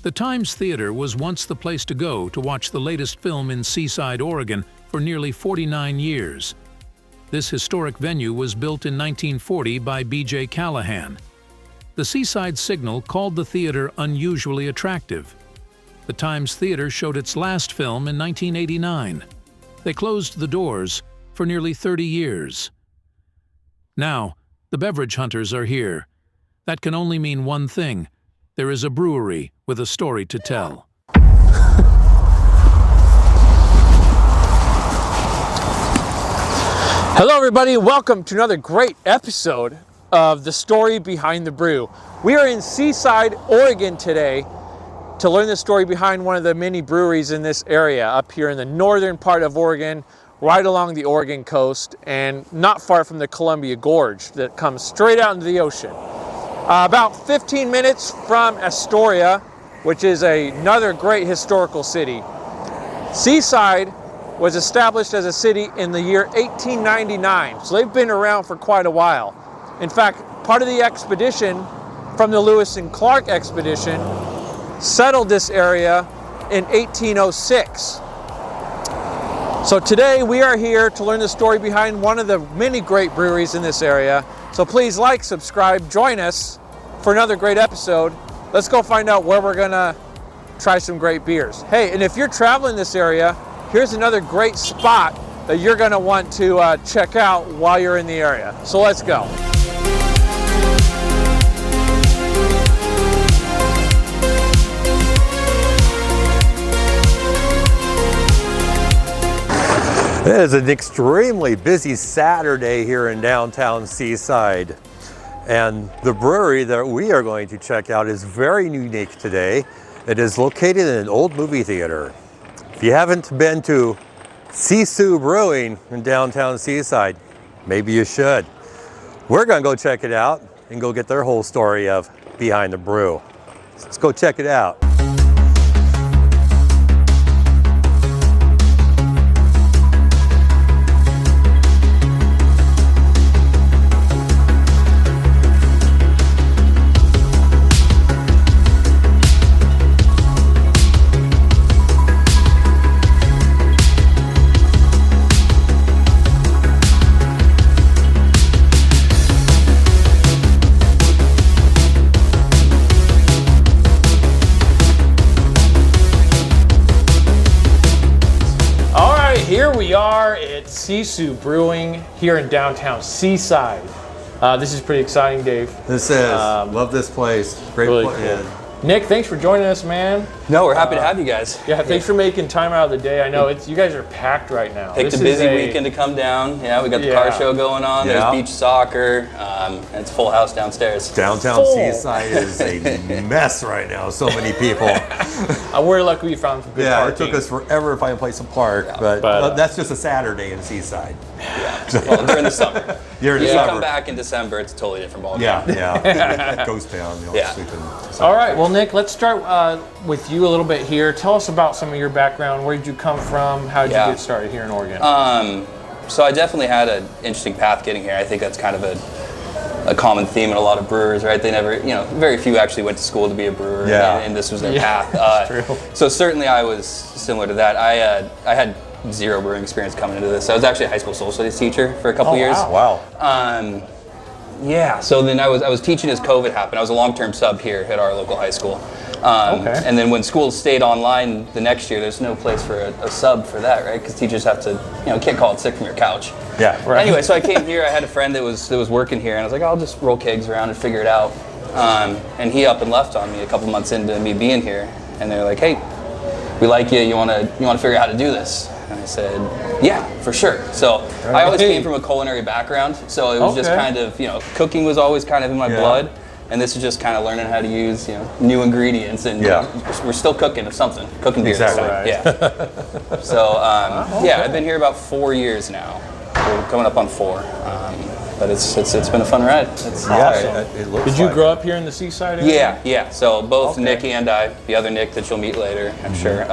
The Times Theater was once the place to go to watch the latest film in Seaside, Oregon for nearly 49 years. This historic venue was built in 1940 by B.J. Callahan. The Seaside Signal called the theater unusually attractive. The Times Theater showed its last film in 1989. They closed the doors for nearly 30 years. Now, the beverage hunters are here. That can only mean one thing. There is a brewery with a story to tell. Hello everybody, welcome to another great episode of The Story Behind the Brew. We are in Seaside, Oregon today to learn the story behind one of the many breweries in this area up here in the northern part of Oregon, right along the Oregon coast and not far from the Columbia Gorge that comes straight out into the ocean. About 15 minutes from Astoria, which is another great historical city. Seaside was established as a city in the year 1899, so they've been around for quite a while. In fact, part of the expedition from the Lewis and Clark expedition settled this area in 1806. So today we are here to learn the story behind one of the many great breweries in this area. So please like, subscribe, join us for another great episode. Let's go find out where we're gonna try some great beers. Hey, and if you're traveling this area, here's another great spot that you're gonna want to check out while you're in the area. So let's go. It is an extremely busy Saturday here in downtown Seaside. And the brewery that we are going to check out is very unique today. It is located in an old movie theater. If you haven't been to Sisu Brewing in downtown Seaside, maybe you should. We're gonna go check it out and go get their whole story of behind the brew. Let's go check it out. Here we are at Sisu Brewing here in downtown Seaside. This is pretty exciting, Dave. This is, love this place. Great really place. Cool. Nick, thanks for joining us, man. No, we're happy to have you guys. Yeah, thanks for making time out of the day. I know you guys are packed right now. Picked a busy weekend to come down. Yeah, we got the car show going on. Yeah. There's beach soccer. And it's full house downstairs. Downtown Seaside is a mess right now. So many people. We're lucky we found some good parking. It took us forever to find a place to park, but that's just a Saturday in Seaside. Yeah. Well, during the summer. During the you summer. Come back in December, it's a totally different ballgame. Yeah. Ghost town. All right, well, Nick, let's start with you a little bit here. Tell us about some of your background. Where did you come from? How did you get started here in Oregon? So I definitely had an interesting path getting here. I think that's kind of a common theme in a lot of brewers, right? They never, very few actually went to school to be a brewer, and this was their path. That's true. So certainly I was similar to that. I had zero brewing experience coming into this. I was actually a high school social studies teacher for a couple years. Wow. So then I was teaching as COVID happened. I was a long-term sub here at our local high school. And then when school stayed online the next year, there's no place for a sub for that, right? Because teachers have to, can't call it sick from your couch. Yeah. Right. Anyway, so I came here. I had a friend that was working here, and I was like, I'll just roll kegs around and figure it out. And he up and left on me a couple months into me being here, and they're like, hey, we like you. You want to figure out how to do this? And I said, yeah, for sure. So I always came from a culinary background, so it was just kind of, cooking was always kind of in my blood. And this is just kind of learning how to use, new ingredients, and we're still cooking cooking beers. Exactly. Yeah. So I've been here about 4 years now. We're coming up on 4. But it's been a fun ride. It's awesome. Did you grow up here in the Seaside area? Yeah. So both Nick and I, the other Nick that you'll meet later, I'm sure,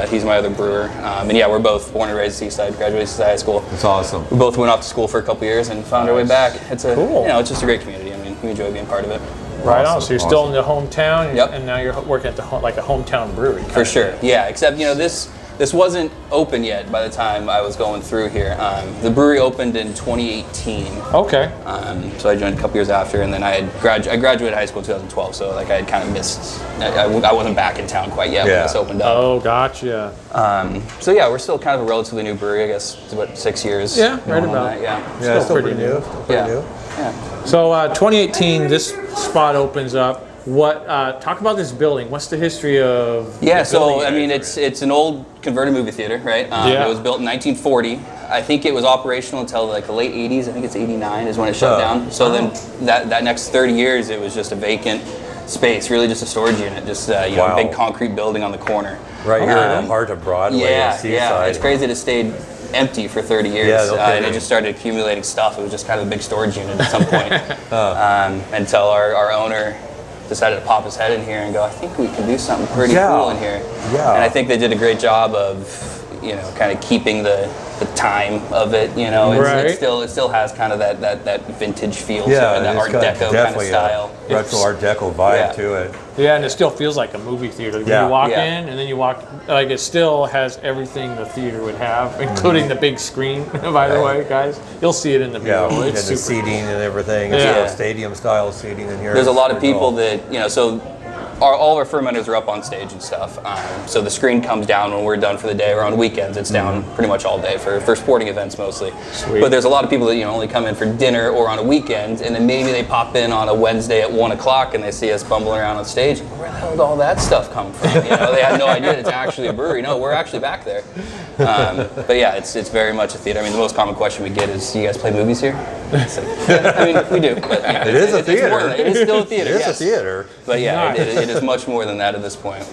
he's my other brewer. And we're both born and raised Seaside, graduated Seaside High School. That's awesome. We both went off to school for a couple years and found our way back. It's it's just a great community. I mean, we enjoy being part of it. Right on. So you're still in the hometown, Yep. and now you're working at like a hometown brewery. For sure, yeah. Except this wasn't open yet by the time I was going through here. The brewery opened in 2018. Okay. So I joined a couple years after, and then I graduated high school in 2012. So like I had kind of missed. I wasn't back in town quite yet when this opened up. Oh, gotcha. So yeah, we're still kind of a relatively new brewery. I guess it's about 6 years. Yeah, right going on about. that, yeah. Yeah, Still pretty new. Yeah. New. Yeah. So 2018, this spot opens up. What? Talk about this building. What's the history of? Yeah, the so building I mean, here? it's an old converted movie theater, right? Yeah. It was built in 1940. I think it was operational until like the late 80s. I think it's 89 is when it shut down. So then that next 30 years, it was just a vacant space, really just a storage unit, just a big concrete building on the corner. Right here in the heart of Broadway, Seaside. Yeah, it's crazy it stayed empty for 30 years, and it just started accumulating stuff. It was just kind of a big storage unit at some point, until our owner decided to pop his head in here and go, I think we can do something pretty cool in here. Yeah. And I think they did a great job of, kind of keeping the time of it. It still has kind of that vintage feel to it, that Art Deco kind of style. Retro Art Deco vibe to it. Yeah, and it still feels like a movie theater. When you walk in, and then you walk, like it still has everything the theater would have, including the big screen, by the way, guys. You'll see it in the video. Yeah, It's and the super seating and everything. Yeah. It's stadium style seating in here. There's a lot of It's pretty people cool. that, so all of our fermenters are up on stage and stuff. So the screen comes down when we're done for the day, or on weekends it's down pretty much all day for sporting events mostly. Sweet. But there's a lot of people that only come in for dinner or on a weekend, and then maybe they pop in on a Wednesday at 1 o'clock and they see us bumbling around on stage. Where the hell did all that stuff come from? They had no idea it's actually a brewery. No, we're actually back there. But yeah, it's very much a theater. I mean, the most common question we get is, "Do you guys play movies here?" It's like, yeah, I mean, we do. But, It is a theater. It's more than that. It is still a theater. It is yes. a theater. But yeah, it is much more than that at this point.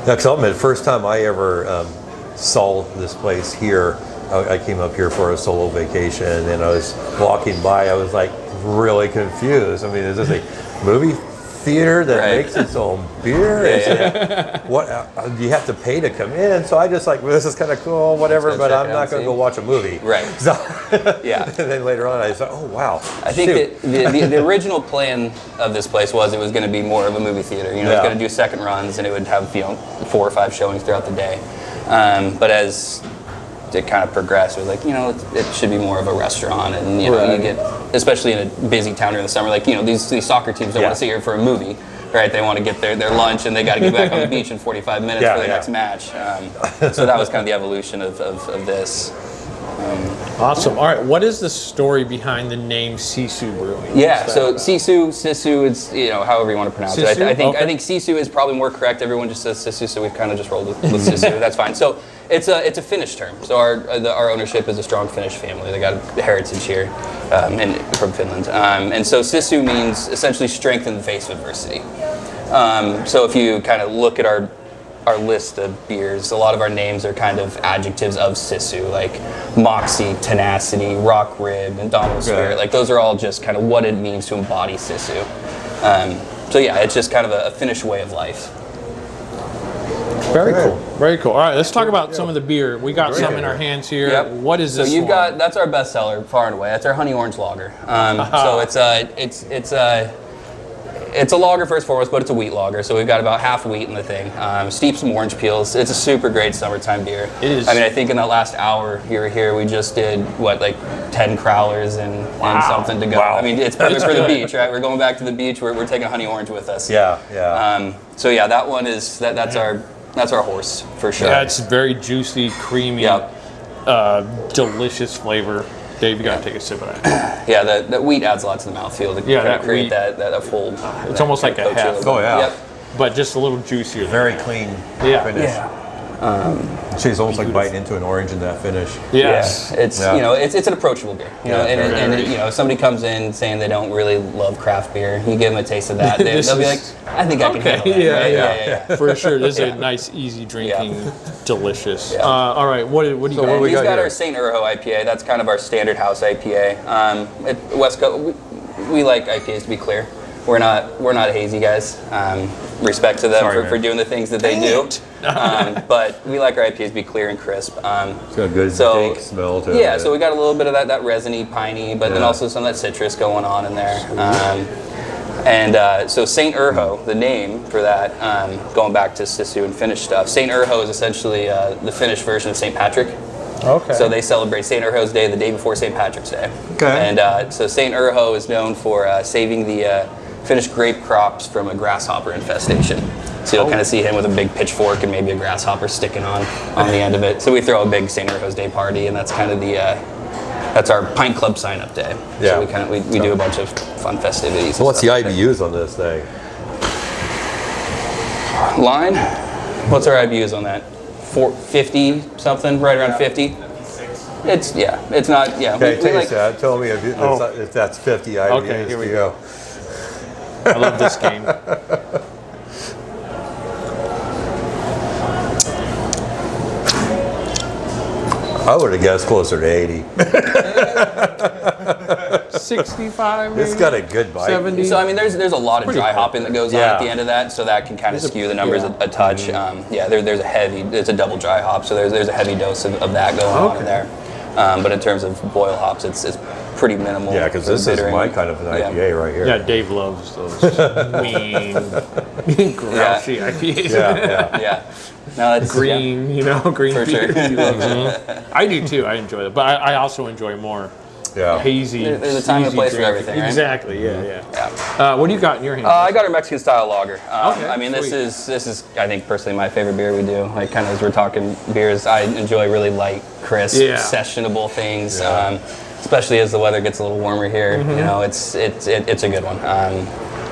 That's the first time I ever saw this place here. I came up here for a solo vacation, and I was walking by. I was like really confused. I mean, is this a movie theater that makes its own beer? What do you have to pay to come in? So I just well, this is kind of cool, whatever. But I'm not going to go watch a movie. Right. So, Yeah. And then later on, I thought, oh wow. I think that the original plan of this place was it was going to be more of a movie theater. It was going to do second runs, and it would have 4 or 5 showings throughout the day. But as it kind of progressed, it was like, it should be more of a restaurant, and you get, especially in a busy town during the summer, like these soccer teams don't want to sit here for a movie, right? They want to get their lunch, and they got to get back on the beach in 45 minutes for their next match. So that was kind of the evolution of this. awesome. All right, what is the story behind the name Sisu Brewing? Yeah, so Sisu, it's however you want to pronounce it. I think Sisu is probably more correct. Everyone just says Sisu, so we've kind of just rolled with Sisu. That's fine. So it's a Finnish term. So our ownership is a strong Finnish family. They got a heritage here from Finland, and so Sisu means essentially strength in the face of adversity. So if you kind of look at our list of beers, a lot of our names are kind of adjectives of Sisu, like moxie, tenacity, rock rib, indomitable spirit. Like those are all just kind of what it means to embody Sisu. So yeah, it's just kind of a Finnish way of life. Very cool. Very cool. All right, let's talk about some of the beer. We got some in our hands here. Yep. What is this? So that's our best seller far and away. That's our honey orange lager. So it's a lager first and foremost, but it's a wheat lager. So we've got about half wheat in the thing. Steep some orange peels. It's a super great summertime beer. It is. I mean, I think in that last hour you were here, we just did 10 crowlers and something to go. Wow. I mean, it's perfect for the beach, right? We're going back to the beach. We're taking honey orange with us. Yeah. So yeah, that one is that's our horse for sure. Yeah, it's very juicy, creamy, delicious flavor. Dave, you gotta take a sip of that. Yeah, the wheat adds a lot to the mouthfeel to kind of create that full. It's almost like a half. Oh yeah. Yep. But just a little juicier. Very clean finish. Yeah. She's almost like biting into an orange in that finish. Yes. Yeah. It's an approachable beer. If somebody comes in saying they don't really love craft beer, you give them a taste of that, they'll be like, I think I can handle that. Yeah. For sure. This is a nice, easy drinking, delicious. Yeah. All right, what do you got? We've got our St. Urho IPA. That's kind of our standard house IPA. At West Coast, we like IPAs to be clear. We're not hazy guys. Respect to them for doing the things that they do. But we like our IPAs to be clear and crisp. It's got a good dank smell to it. Yeah, so we got a little bit of that resiny, piney, but then also some of that citrus going on in there. And so St. Urho, the name for that, going back to Sisu and Finnish stuff, St. Urho is essentially the Finnish version of St. Patrick. Okay. So they celebrate St. Urho's Day the day before St. Patrick's Day. Okay. And so St. Urho is known for saving the Finnish grape crops from a grasshopper infestation. So you'll kind of see him with a big pitchfork and maybe a grasshopper sticking on the end of it. So we throw a big St. Urho's Day party, and that's kind of that's our pint club sign-up day. Yeah. So we do a bunch of fun festivities. So what's the stuff. IBUs on this thing? Line? What's our IBUs on that? 50 something, right around 50. It's not. Okay, we taste like, that. Tell me if that's 50 IBUs. Okay, here we go. I love this game. I would have guessed closer to 80. 65, maybe? It's got a good bite. 70. So I mean, there's a lot of Pretty dry cool. hopping that goes on Yeah. at the end of that, so that can kind of skew the numbers a touch. There's it's a double dry hop, so there's a heavy dose of that going on in there. But in terms of boil hops, it's pretty minimal. Yeah, because this is my kind of an IPA right here. Yeah, Dave loves those mean, grouchy IPAs. Yeah. No, that's Green, green For sure. beer. He loves them. I do too. I enjoy it, but I also enjoy more Yeah. hazy. There's a time and a easy place for drink. everything, right? Exactly. Yeah. Yeah. What do you got in your hand? I got our Mexican style lager. Okay, I mean, sweet. this is I think personally my favorite beer we do. Like kind of as we're talking beers, I enjoy really light, crisp, sessionable things. Yeah. Especially as the weather gets a little warmer here. It's a good one.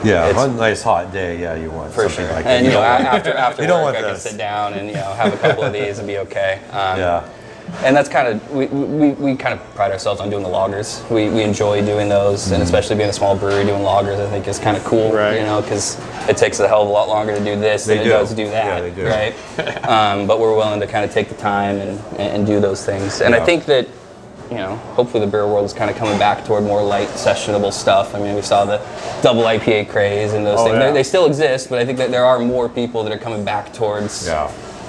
Yeah, It's- on a nice hot day, you want For something sure. like that. And after you don't work, want I can this. sit down and have a couple of these and be okay. Yeah. And that's kind of we kind of pride ourselves on doing the lagers. We enjoy doing those, and especially being a small brewery, doing lagers I think is kind of cool. Right. Because it takes a hell of a lot longer to do this than it does to do that. Yeah, they do. Right. But we're willing to kind of take the time and do those things. And I think that hopefully the beer world is kind of coming back toward more light, sessionable stuff. I mean, we saw the double IPA craze and those things. yeah. They still exist, but I think that there are more people that are coming back towards,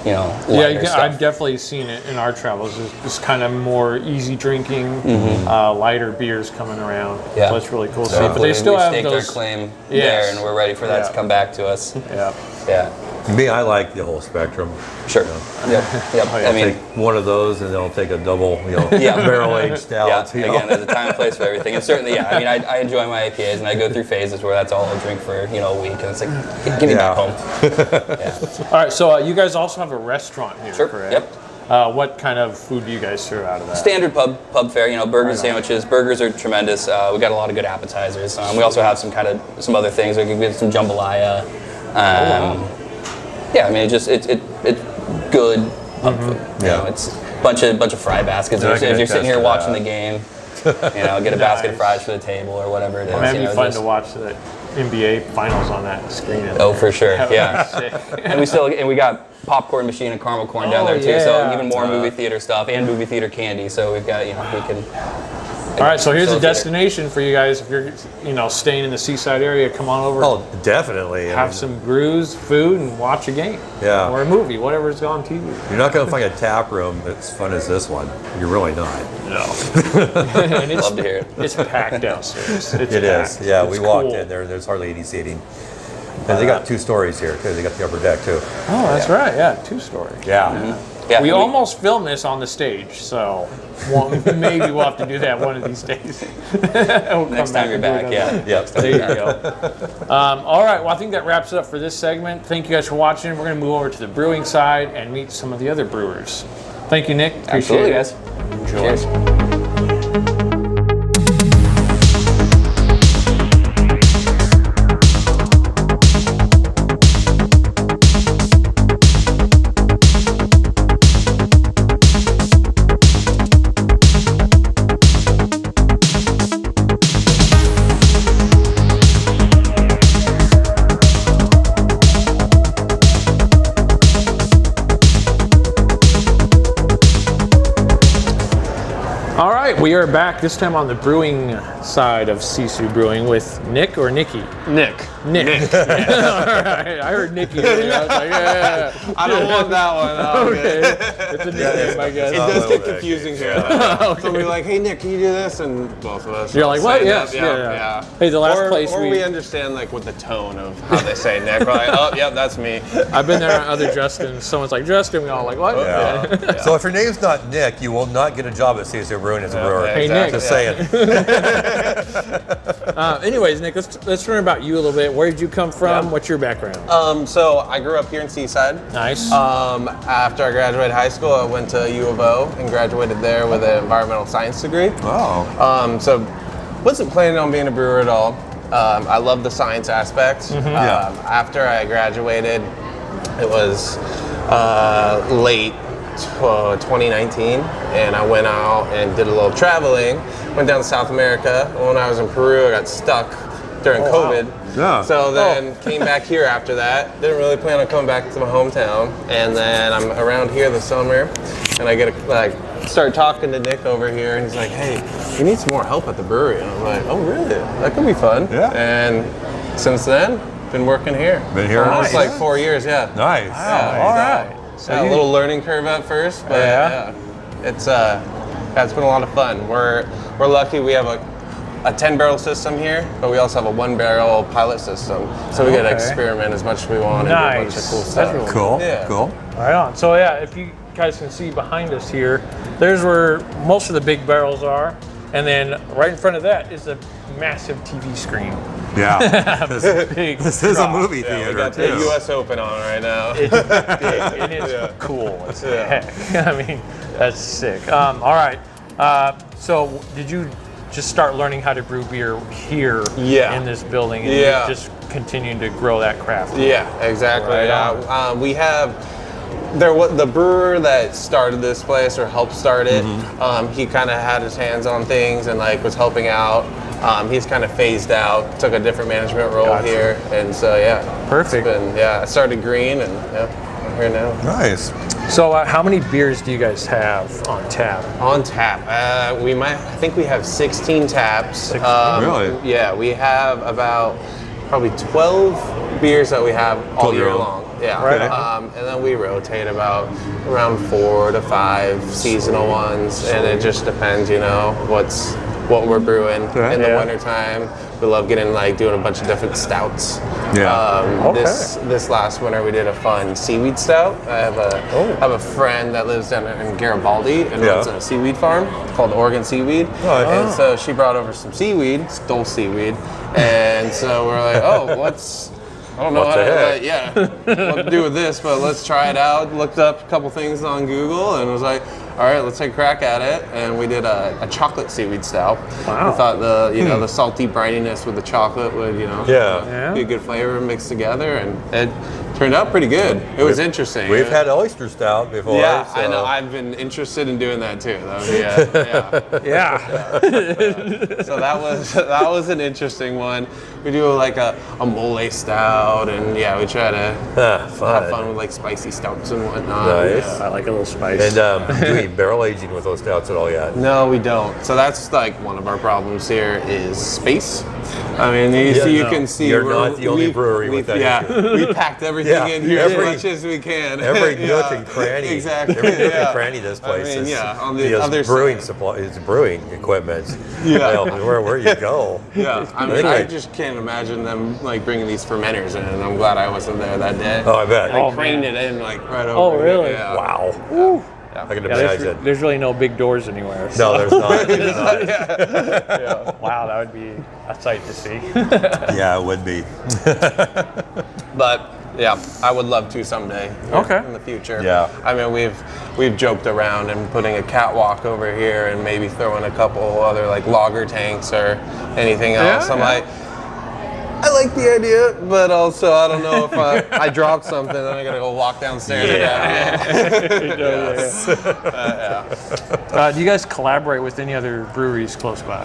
lighter stuff. I've definitely seen it in our travels. It's kind of more easy drinking, lighter beers coming around. Yeah. So it's really cool to see. But Hopefully they still we have staked those. our claim Yes. there, and we're ready for that to come back to us. Yeah. Yeah, Me, I like the whole spectrum. sure. Yep. I'll take one of those and then I'll take a double, barrel-aged stout. Again, there's a time and place for everything. And certainly, I mean, I enjoy my IPAs, and I go through phases where that's all I'll drink for, a week, and it's like, give me back home. All right. So you guys also have a restaurant here, Sure. correct? Yep. What kind of food do you guys serve out of that? Standard pub fare, burgers, sandwiches. Burgers are tremendous. We got a lot of good appetizers. We also have some other things. We can get some jambalaya. Yeah, I mean, it's good pub food. It's a bunch of fry baskets. Yeah, I If can you're attest sitting here to watching that. the game, get a basket of fries for the table or whatever it is. That'd be fun just- to watch the NBA finals on that screen. Oh, for sure, yeah. Sick. And we got popcorn machine and caramel corn down there too. So even more movie theater stuff and movie theater candy. So we've got we can. All right, so here's a facilitate it. destination for you guys. If you're, staying in the Seaside area, come on over. Oh, definitely. Have some brews, food, and watch a game. Yeah. Or a movie, whatever's on TV. You're not going to find a tap room as fun as this one. You're really not. No. And Love to hear it. It's packed downstairs. It's It is. packed. Yeah, It's we walked cool. in there. There's hardly any seating. And they got 2 stories here too. They got the upper deck too. Oh, that's right. Yeah, 2-story. Yeah. Yeah, We almost filmed this on the stage, so maybe we'll have to do that one of these days. We'll Next come time you're and do back, another yeah. one. Yep. There you go. All right, well, I think that wraps it up for this segment. Thank you guys for watching. We're going to move over to the brewing side and meet some of the other brewers. Thank you, Nick. Appreciate Absolutely, it. guys. Enjoy. Cheers. All We are back this time on the brewing side of Sisu Brewing with Nick or Nikki? Nick. Nick. All right. I heard Nikki. I was like, yeah. I don't want that one. Okay. It's a nickname, I guess. It does get confusing here. Okay. So we're like, hey Nick, can you do this? And both of us. You're like, what? say Yes. that. Yeah. Hey, the last place or we understand like with the tone of how they say Nick. We're like, oh, yeah, that's me. I've been there on other Justins. Someone's like, Justin. We all like, what? Yeah. So if your name's not Nick, you will not get a job at Sisu Brewing as a brewer. yeah, Hey, Nick. Just saying. Anyways, Nick, let's learn about you a little bit. Where did you come from? Yeah. What's your background? So I grew up here in Seaside. Nice. After I graduated high school, I went to U of O and graduated there with an environmental science degree. Oh. So wasn't planning on being a brewer at all. I love the science aspect. After I graduated, it was late 2019, and I went out and did a little traveling. Went down to South America. When I was in Peru, I got stuck during COVID. Wow. Yeah. So then came back here after that. Didn't really plan on coming back to my hometown. And then I'm around here this summer, and I get start talking to Nick over here, and he's like, "Hey, we need some more help at the brewery." And I'm like, "Oh, really? That could be fun." Yeah. And since then, been working here. Been here almost nice. like 4 years. Yeah. Nice. Yeah, all right. So a little learning curve at first, but yeah, it's been a lot of fun. We're lucky we have a 10-barrel system here, but we also have a 1-barrel pilot system, so we get to experiment as much as we want and do a bunch of cool stuff. That's really Cool. Yeah. Cool. Right on. So yeah, if you guys can see behind us here, there's where most of the big barrels are, and then right in front of that is a massive TV screen. Yeah. Big This is a drop. movie We theater got the too. U.S. Open on right now. It's big and it's cool as heck. I mean, that's sick. All right. So did you just start learning how to brew beer here in this building, and you're just continuing to grow that craft? Yeah, exactly. Right We have the brewer that started this place or helped start it. He kind of had his hands on things and like was helping out. He's kind of phased out, took a different management role here, and so Perfect. It's been, I started green, and I'm here now. Nice. So how many beers do you guys have on tap? On tap, I think we have 16 taps. 16? Really? Yeah, we have about probably 12 beers that we have all year long. Yeah, Right. And then we rotate about around 4 to 5 seasonal ones, and it just depends, what we're brewing in the wintertime. We love doing a bunch of different stouts. Yeah. This last winter we did a fun seaweed stout. I have a friend that lives down in Garibaldi and runs a seaweed farm called Oregon Seaweed. And so she brought over some seaweed, stole seaweed, and so we're like, I don't know what to do with this, but let's try it out. Looked up a couple things on Google and was like, all right, let's take a crack at it. And we did a chocolate seaweed stout. Wow. We thought the salty brininess with the chocolate would be a good flavor mixed together, and it turned out pretty good. It was interesting. We've had oyster stout before. Yeah, so. I know. I've been interested in doing that too. So that was an interesting one. We do like a mole stout, and we try to have fun with like spicy stouts and whatnot. Nice. I like a little spice. And do we barrel aging with those stouts at all yet? No, we don't. So that's like one of our problems here is space. I mean, you can see you're not the only brewery with that issue. We packed everything in here as much as we can. Every nook and cranny. Exactly. Every nook and cranny of this place is on the other brewing side. supply, it's brewing equipment. Yeah. Where you go. Yeah, I mean, I just can't imagine them like bringing these fermenters in, and I'm glad I wasn't there that day. Oh, I bet. They craned it in like right over. Oh, really? Yeah. Wow. I can imagine. There's really no big doors anywhere. So. No, there's not. There's not. Wow, that would be a sight to see. Yeah, it would be. But I would love to someday. In the future. Yeah. I mean, we've joked around and putting a catwalk over here and maybe throwing a couple other like lager tanks or anything else. I'm like, I like the idea, but also I don't know if I drop something, then I gotta go walk downstairs. Do you guys collaborate with any other breweries close by?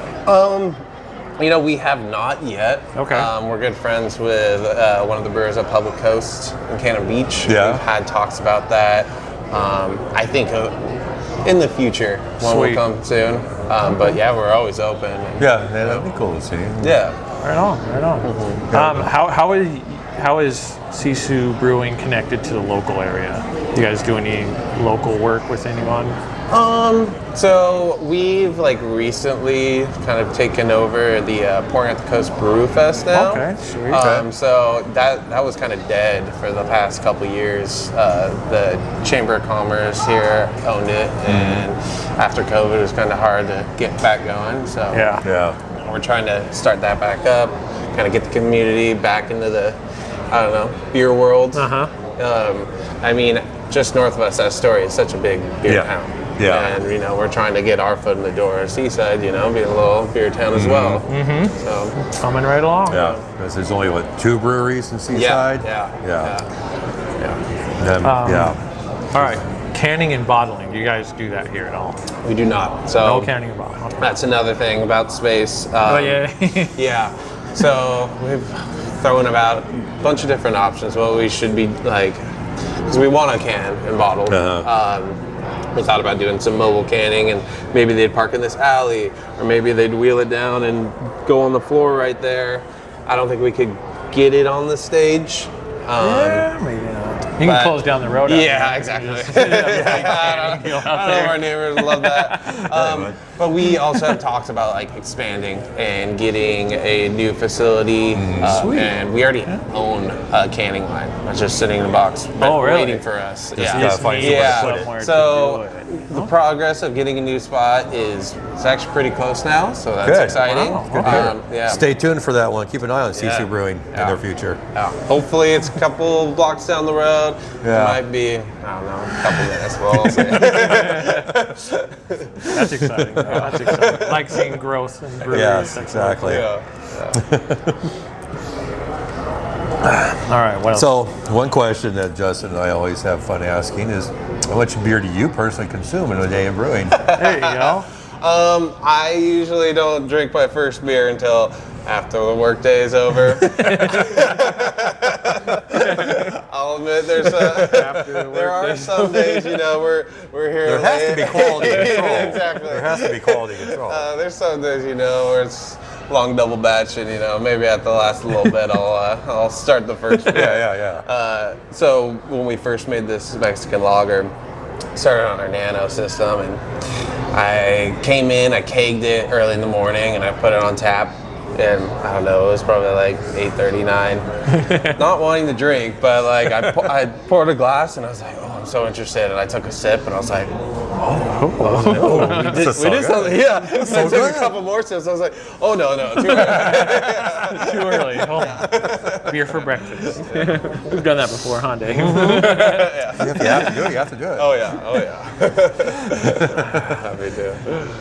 We have not yet. Okay. We're good friends with one of the brewers at Public Coast in Cannon Beach. Yeah. We've had talks about that. I think in the future, one will come soon. But yeah, we're always open. And, Yeah, that'd be cool to see. Yeah. Right on, right on. How is Sisu Brewing connected to the local area? You guys do any local work with anyone? So we've like recently kind of taken over the Pouring at the Coast Brew Fest now. Okay, sweet. So that was kind of dead for the past couple years. The Chamber of Commerce here owned it, and after COVID, it was kind of hard to get back going. So Yeah. we're trying to start that back up, kind of get the community back into the, I don't know, beer world. I mean, just north of us, Astoria is such a big beer town. Yeah. And, you know, we're trying to get our foot in the door. Seaside, you know, being a little beer town as well. So Coming right along. Yeah, because there's only, 2 breweries in Seaside? Yeah. All right, canning and bottling. Do you guys do that here at all? We do not. So No canning and bottling. Okay. that's another thing about space. Yeah. So we've thrown about a bunch of different options. What we should be like, because we want to can and bottle. We thought about doing some mobile canning, and maybe they'd park in this alley, or maybe they'd wheel it down and go on the floor right there. I don't think we could get it on the stage. Yeah, maybe not. You can close down the road. Yeah, exactly. I don't know if our neighbors love that. But we also have talks about like expanding and getting a new facility. And we already own a canning line. It's just sitting in a box waiting for us. So the progress of getting a new spot is actually pretty close now. So that's exciting. Wow. Good to hear. Stay tuned for that one. Keep an eye on Sisu Brewing in their future. Hopefully it's a couple blocks down the road. It might be, I don't know, a couple minutes. We'll see. That's exciting. That's exciting. Like seeing growth in breweries. Yes, exactly. All right, what else? So, one question that Justin and I always have fun asking is, how much beer do you personally consume in a day of brewing? There you go. I usually don't drink my first beer until after the workday is over. I'll admit there are some days, you know, we're here. There has to be quality control. Exactly. There has to be quality control. There's some days, you know, where it's long double batch, and you know, maybe at the last little bit, I'll start the first beer. So when we first made this Mexican lager, started on our nano system, and I came in, I kegged it early in the morning, and I put it on tap. And I don't know, it was probably like 8:39. Not wanting to drink, but like I poured a glass and I was like, oh, I'm so interested. And I took a sip and I was like, we did something. Yeah. And I took a couple more sips. I was like, oh no, too early. Too early. Hold on. Beer for breakfast. We've done that before, huh, Dave? If you have to do it, you have to do it. Oh yeah. Happy to.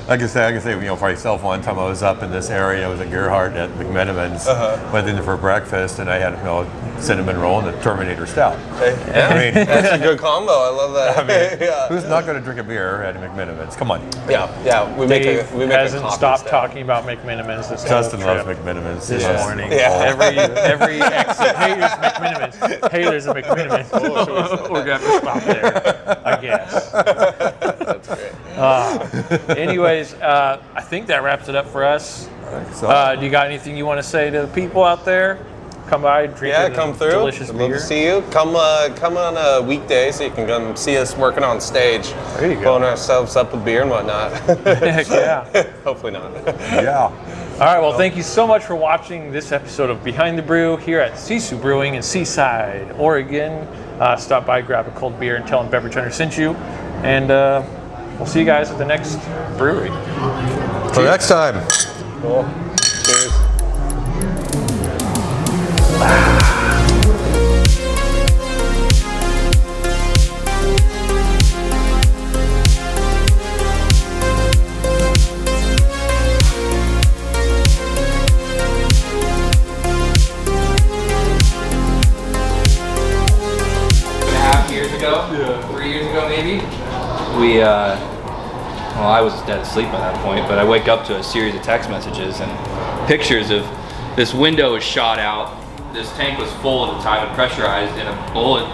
I can say, you know, for myself, one time I was up in this area, I was at Gerhardt at McMenamin's, went in for breakfast, and I had, you know, cinnamon roll and a Terminator Stout. I mean, that's a good combo. I love that. I mean, who's not going to drink a beer at McMenamin's? Come on. Yeah. We make Dave a hasn't coffee stopped stout. talking about McMenamin's this Justin whole loves trip. McMenamin's. This morning. Yeah. Every exit. Hey, there's McMenamin's. Hey, there's a McMenamin's. We're going to stop there, I guess. That's great. Anyways, I think that wraps it up for us. So, Do you got anything you want to say to the people out there? Come by, drink Come through. delicious I'd beer. love to see you. Come on a weekday so you can come see us working on stage. There you go. Blowing ourselves up with beer and whatnot. Heck yeah. Hopefully not. yeah. All right, well, thank you so much for watching this episode of Behind the Brew here at Sisu Brewing in Seaside, Oregon. Stop by, grab a cold beer, and tell them Beverage Hunter sent you. And we'll see you guys at the next brewery. Till next time. Cool. Cheers. Years ago, 3 years ago maybe, well, I was dead asleep by that point, but I wake up to a series of text messages and pictures of this window was shot out, this tank was full at the time and pressurized, and a bullet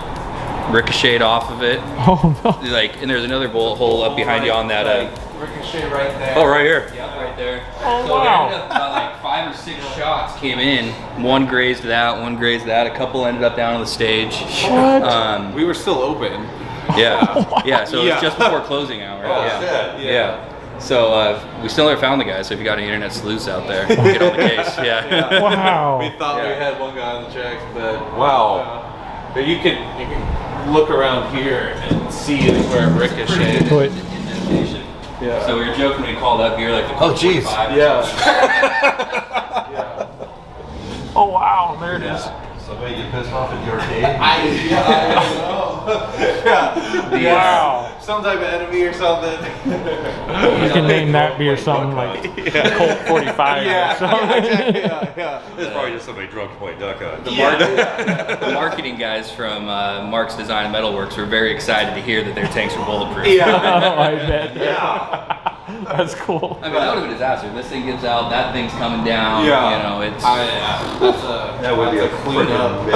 ricocheted off of it. Oh no. Like, and there's another bullet hole up behind you on that. Ricochet right there. Oh, right here. Yep, right there. Oh, so wow. About like 5 or 6 shots came in. One grazed that, one grazed that. A couple ended up down on the stage. What? We were still open. Yeah, yeah. So it was just before closing hour. Yeah. So we still never found the guy. So if you got any internet sleuths out there, get on the case. Yeah. Wow. We thought we had one guy on the tracks, but but you can look around here and see where it ricocheted. Wait. Yeah. So we were joking when we called up here like the Oh, jeez. Yeah. Oh wow, there it is. Somebody get pissed off at your day? I know. Wow. Some type of enemy or something. You can name that beer something like Colt 45 or something. It's probably just somebody drunk playing duck hunt. The marketing guys from Mark's Design and Metalworks were very excited to hear that their tanks were bulletproof. Oh, I bet. That's cool. I mean, that would have been a disaster. This thing gives out, that thing's coming down. Yeah. You know, it's. That would be a clean up.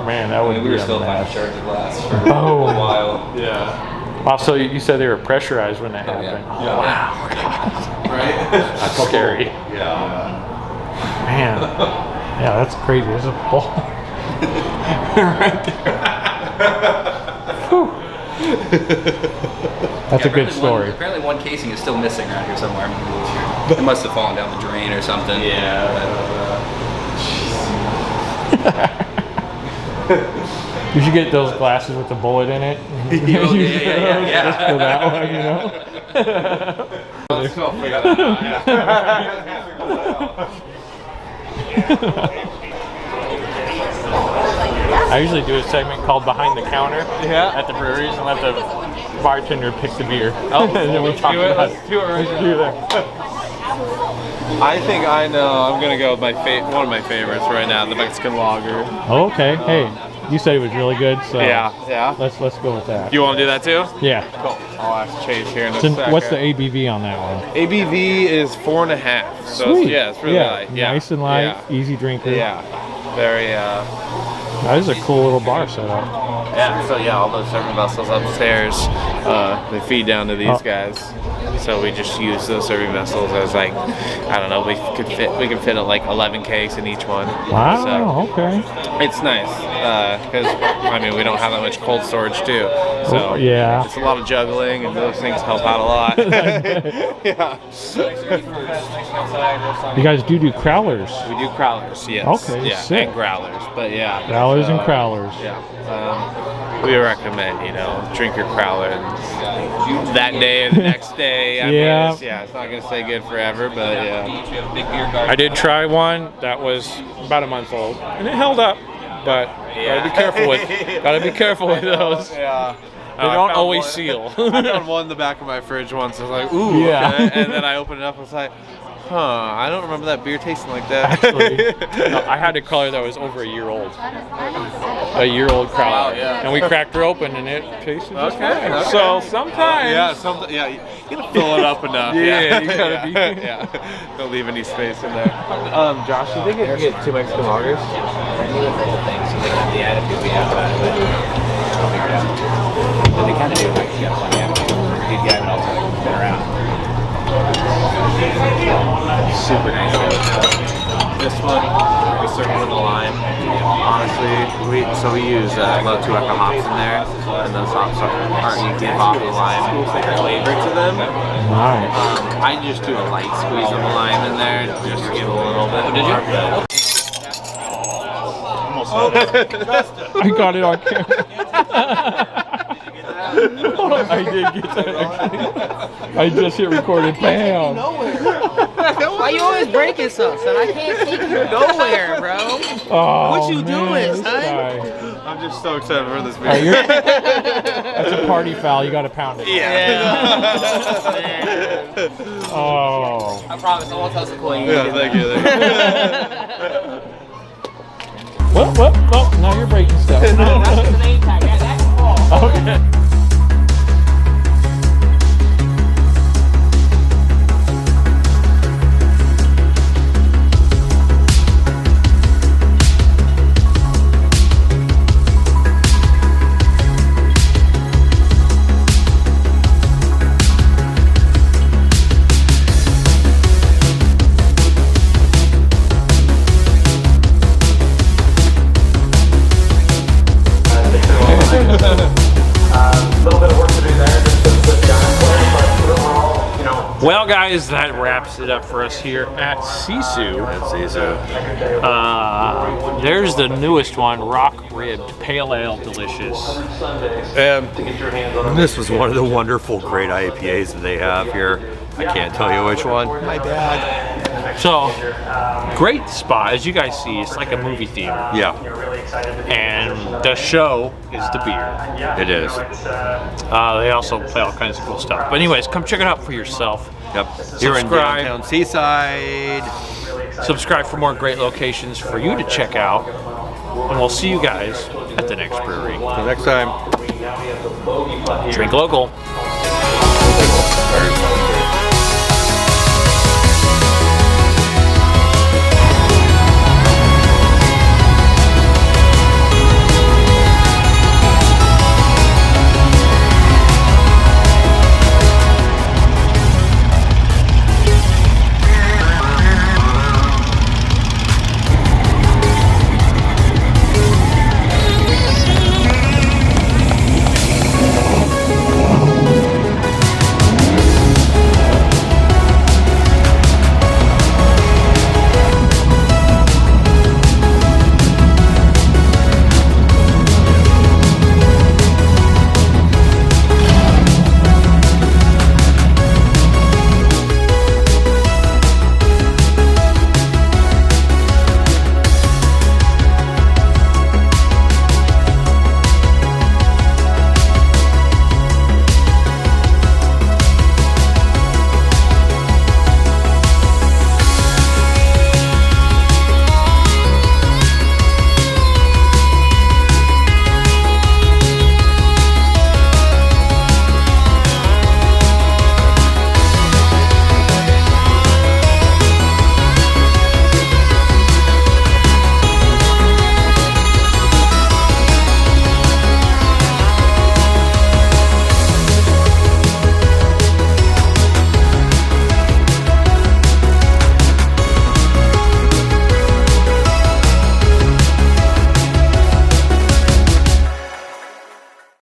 Man, that would we be were a still finding mess. shards of glass for a Oh. while. Yeah. Wow, so you said they were pressurized when that happened. Yeah. Wow. Right? That's scary. Yeah. Man. Yeah, that's crazy. There's a ball. Right there. That's a good story. Apparently one casing is still missing around here somewhere. It must have fallen down the drain or something. Yeah. You should get those glasses with the bullet in it. Yeah. Just for that one, you know? Let's go figure that I usually do a segment called Behind the Counter at the breweries and let the bartender pick the beer. Oh, and then we talk about it. Let's do it right Let's do that. I think I know. I'm gonna go with my one of my favorites right now, the Mexican lager. Oh, okay. Hey, you said it was really good, so Yeah. let's go with that. You want to do that too? Yeah. Cool. I'll ask Chase here in a So second. what's the ABV on that one? ABV is 4.5. So Sweet. it's really light. Yeah. Nice and light, Yeah. easy drinker. Yeah. Very. That is a cool little bar setup. Yeah. So yeah, all those serving vessels upstairs, they feed down to these guys. So we just use those serving vessels as like, I don't know, we can fit like 11 kegs in each one. Wow. So Okay. it's nice because I mean we don't have that much cold storage too. So yeah. it's a lot of juggling and those things help out a lot. Yeah. You guys do crowlers. We do crowlers, yes. Okay, Yeah, sick. and growlers, but yeah. Growlers and crowlers. Yeah. We recommend, drink your crowler that day and the next day. I mean, it's not going to stay good forever, but yeah. I did try one that was about a month old, and it held up. But gotta be careful with those. Yeah. They don't always seal. I found one in the back of my fridge once. I was like, ooh, Yeah. okay. And then I opened it up and was like, I don't remember that beer tasting like that. Actually, no, I had a color that was over a year old. A year-old crowler. Wow, yeah. And we cracked her open, and it tasted just fine. Okay. So sometimes... you gotta fill it up enough. Yeah, you gotta be- Yeah. Don't leave any space in there. Josh, you think you can get 2 Mexican lagers? The attitude we have about it, but I'll figure it out. But they kind of do, like, you got funny attitude. These guys also been around. Super nice show. This one, we serve with a lime. Honestly, we use low 2-Eca hops in there, and those hops you give off the lime flavor to them. Nice. I just do a light squeeze of the lime in there, just to give a little bit more. I got it on camera. I did get that actually. I just hit record and bam. Why you always breaking stuff, son? I can't take you nowhere, bro. Oh, What you man, doing, this son? guy. I'm just so excited for this Oh, video. that's a party foul. You got to pound it. Oh. I promise, I won't tell Sequoia. Yeah, thank you. Well, now you're breaking stuff. That's the name tag. That's fall. Okay. little bit of work to do there, just to but overall, you know. Well, guys, that wraps it up for us here at Sisu. There's the newest one, rock ribbed pale ale, delicious. And this was one of the wonderful, great IPAs that they have here. I can't tell you which one. My bad. So, great spot. As you guys see, it's like a movie theater. Yeah, And the show is the beer. it is. They also play all kinds of cool stuff. But anyways, come check it out for yourself. Yep. Here in Subscribe. downtown Seaside. Subscribe for more great locations for you to check out. And we'll see you guys at the next brewery. Until next time. Drink local.